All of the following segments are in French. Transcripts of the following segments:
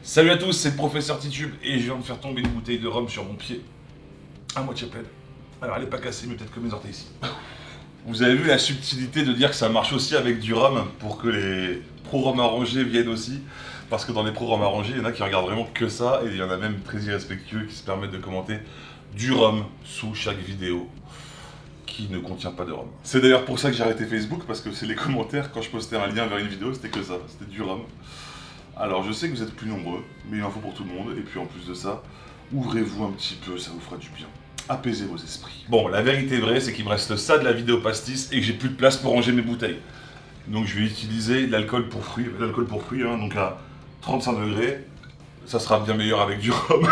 Salut à tous, c'est le professeur Titube et je viens de faire tomber une bouteille de rhum sur mon pied. À moitié pleine. Alors elle est pas cassée, mais peut-être que mes orteils ici. Vous avez vu la subtilité de dire que ça marche aussi avec du rhum pour que les pro-rhum arrangés viennent aussi. Parce que dans les pro-rhum arrangés, il y en a qui regardent vraiment que ça et il y en a même très irrespectueux qui se permettent de commenter du rhum sous chaque vidéo qui ne contient pas de rhum. C'est d'ailleurs pour ça que j'ai arrêté Facebook, parce que c'est les commentaires, quand je postais un lien vers une vidéo, c'était que ça, c'était du rhum. Alors je sais que vous êtes plus nombreux, mais il en faut pour tout le monde, et puis en plus de ça, ouvrez-vous un petit peu, ça vous fera du bien. Apaisez vos esprits. Bon, la vérité vraie, c'est qu'il me reste ça de la vidéo pastis et que j'ai plus de place pour ranger mes bouteilles. Donc je vais utiliser l'alcool pour fruits, donc à 35 degrés. Ça sera bien meilleur avec du rhum.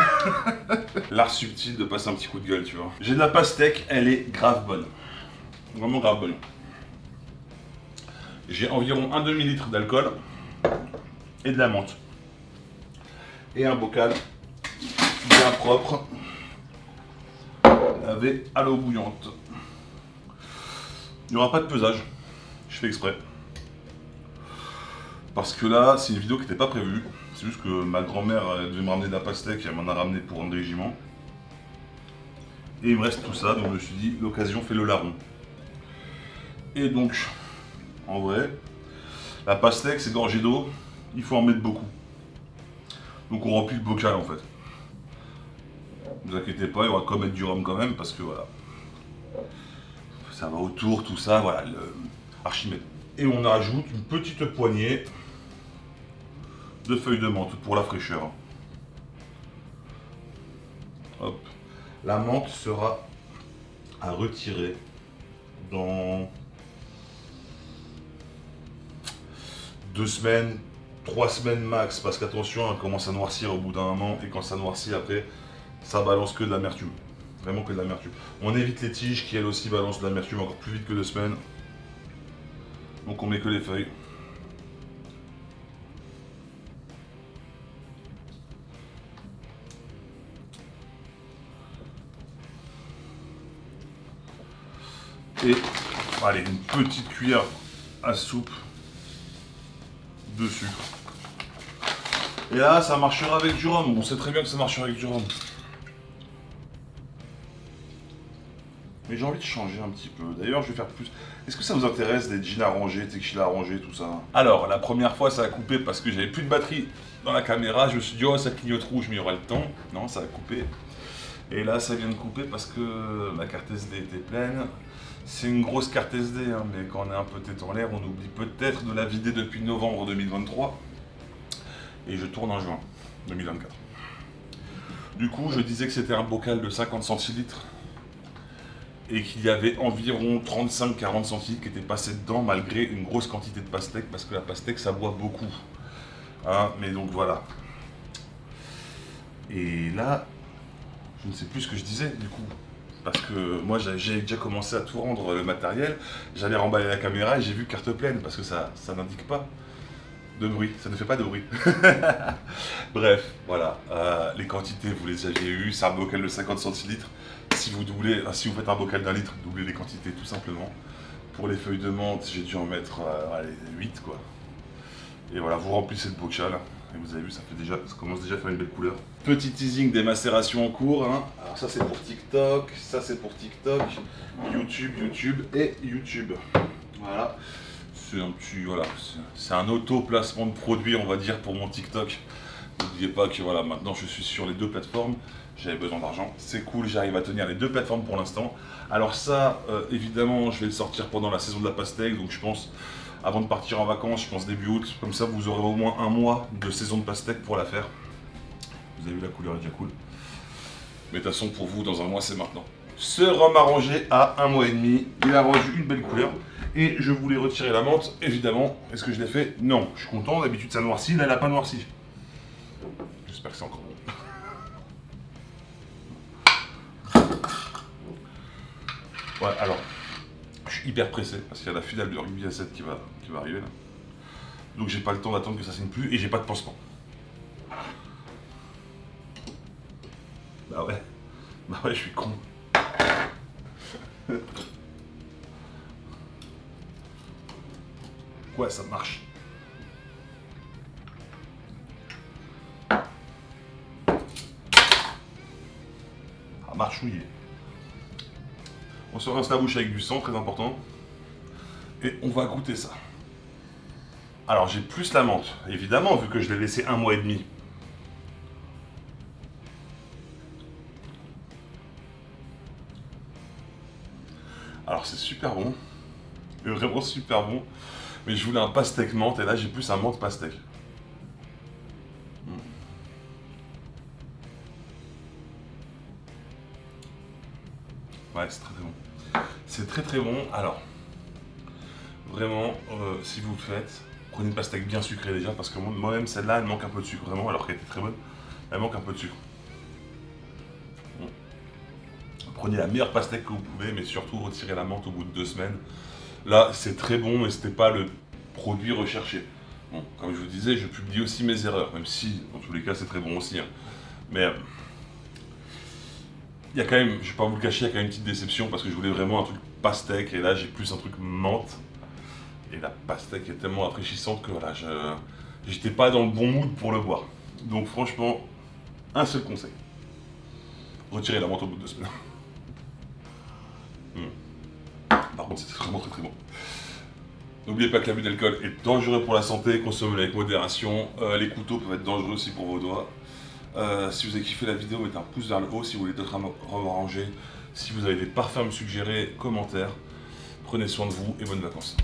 L'art subtil de passer un petit coup de gueule, tu vois. J'ai de la pastèque, elle est grave bonne. Vraiment grave bonne. J'ai environ un demi-litre d'alcool et de la menthe. Et un bocal bien propre, lavé à l'eau bouillante. Il n'y aura pas de pesage, je fais exprès. Parce que là, c'est une vidéo qui n'était pas prévue. C'est juste que ma grand-mère devait me ramener de la pastèque et elle m'en a ramené pour un régiment. Et il me reste tout ça, donc je me suis dit, l'occasion fait le larron. Et donc, en vrai, la pastèque c'est gorgé d'eau, il faut en mettre beaucoup. Donc on remplit le bocal en fait. Ne vous inquiétez pas, il y aura quand même mettre du rhum quand même, parce que voilà. Ça va autour, tout ça, voilà, Archimède. Et on ajoute une petite poignée de feuilles de menthe pour la fraîcheur. Hop. La menthe sera à retirer dans 2 semaines, 3 semaines max, parce qu'attention, elle commence à noircir au bout d'un moment, et quand ça noircit après, ça balance que de l'amertume. Vraiment que de l'amertume. On évite les tiges qui elles aussi balancent de l'amertume encore plus vite que 2 semaines. Donc on met que les feuilles. Et allez, une petite cuillère à soupe de sucre. Et là, ça marchera avec du rhum. On sait très bien que ça marchera avec du rhum. Mais j'ai envie de changer un petit peu. D'ailleurs, je vais faire plus. Est-ce que ça vous intéresse des jeans arrangés, tequila arrangés, tout ça? Alors, la première fois, ça a coupé parce que j'avais plus de batterie dans la caméra. Je me suis dit, oh, ça clignote rouge, mais il y aura le temps. Non, ça a coupé. Et là, ça vient de couper parce que ma carte SD était pleine. C'est une grosse carte SD, hein, mais quand on est un peu tête en l'air, on oublie peut-être de la vider depuis novembre 2023. Et je tourne en juin 2024. Du coup, je disais que c'était un bocal de 50 centilitres et qu'il y avait environ 35-40 centilitres qui étaient passés dedans malgré une grosse quantité de pastèque, parce que la pastèque, ça boit beaucoup. Hein, mais donc voilà. Et là, je ne sais plus ce que je disais du coup. Parce que moi j'ai déjà commencé à tout rendre le matériel, j'allais remballer la caméra et j'ai vu carte pleine parce que ça n'indique pas de bruit, ça ne fait pas de bruit. Bref, voilà, les quantités vous les aviez eues, c'est un bocal de 50 centilitres. Si vous faites un bocal d'1 litre, doublez les quantités tout simplement. Pour les feuilles de menthe, j'ai dû en mettre 8 quoi. Et voilà, vous remplissez le bocal. Et vous avez vu, ça commence déjà à faire une belle couleur. Petit teasing des macérations en cours. Hein. Alors ça c'est pour TikTok, ça c'est pour TikTok, YouTube et YouTube. Voilà. C'est un petit, voilà, c'est un auto-placement de produit, on va dire, pour mon TikTok. N'oubliez pas que voilà, maintenant je suis sur les 2 plateformes. J'avais besoin d'argent. C'est cool, j'arrive à tenir les 2 plateformes pour l'instant. Alors ça, évidemment, je vais le sortir pendant la saison de la pastèque, donc je pense avant de partir en vacances, je pense début août. Comme ça, vous aurez au moins un mois de saison de pastèque pour la faire. Vous avez vu, la couleur est déjà cool. Mais de toute façon, pour vous, dans un mois, c'est maintenant. Ce rhum arrangé à 1 mois et demi. Il a rendu une belle couleur. Et je voulais retirer la menthe, évidemment. Est-ce que je l'ai fait? Non. Je suis content, d'habitude ça noircit, là elle n'a pas noirci. J'espère que c'est encore bon. Ouais, alors, je suis hyper pressé parce qu'il y a la finale de rugby à 7 qui va arriver là. Donc j'ai pas le temps d'attendre que ça saigne plus et j'ai pas de pansement. Bah ouais, je suis con. Ouais, ça marche. marchouiller. On se rince la bouche avec du sang, très important. Et on va goûter ça. Alors j'ai plus la menthe, évidemment, vu que je l'ai laissé 1 mois et demi. Alors c'est super bon, vraiment super bon. Mais je voulais un pastèque menthe et là j'ai plus un menthe pastèque. Ouais, c'est très très bon. C'est très très bon. Alors, vraiment, si vous le faites, prenez une pastèque bien sucrée déjà, parce que moi-même celle-là, elle manque un peu de sucre, vraiment, alors qu'elle était très bonne, elle manque un peu de sucre. Bon. Prenez la meilleure pastèque que vous pouvez, mais surtout retirez la menthe au bout de 2 semaines. Là, c'est très bon, mais c'était pas le produit recherché. Bon, comme je vous disais, je publie aussi mes erreurs, même si, dans tous les cas, c'est très bon aussi. Hein. Mais il y a quand même, je vais pas vous le cacher, il y a quand même une petite déception parce que je voulais vraiment un truc pastèque et là j'ai plus un truc menthe. Et la pastèque est tellement rafraîchissante que voilà, j'étais pas dans le bon mood pour le boire. Donc franchement, un seul conseil. Retirez la menthe au bout de 2 semaines. Par contre, c'était vraiment très très bon. N'oubliez pas que l'abus d'alcool est dangereux pour la santé, consommez-le avec modération. Les couteaux peuvent être dangereux aussi pour vos doigts. Si vous avez kiffé la vidéo, mettez un pouce vers le haut. Si vous voulez d'autres rangées, si vous avez des parfums à me suggérer, commentaires. Prenez soin de vous et bonnes vacances.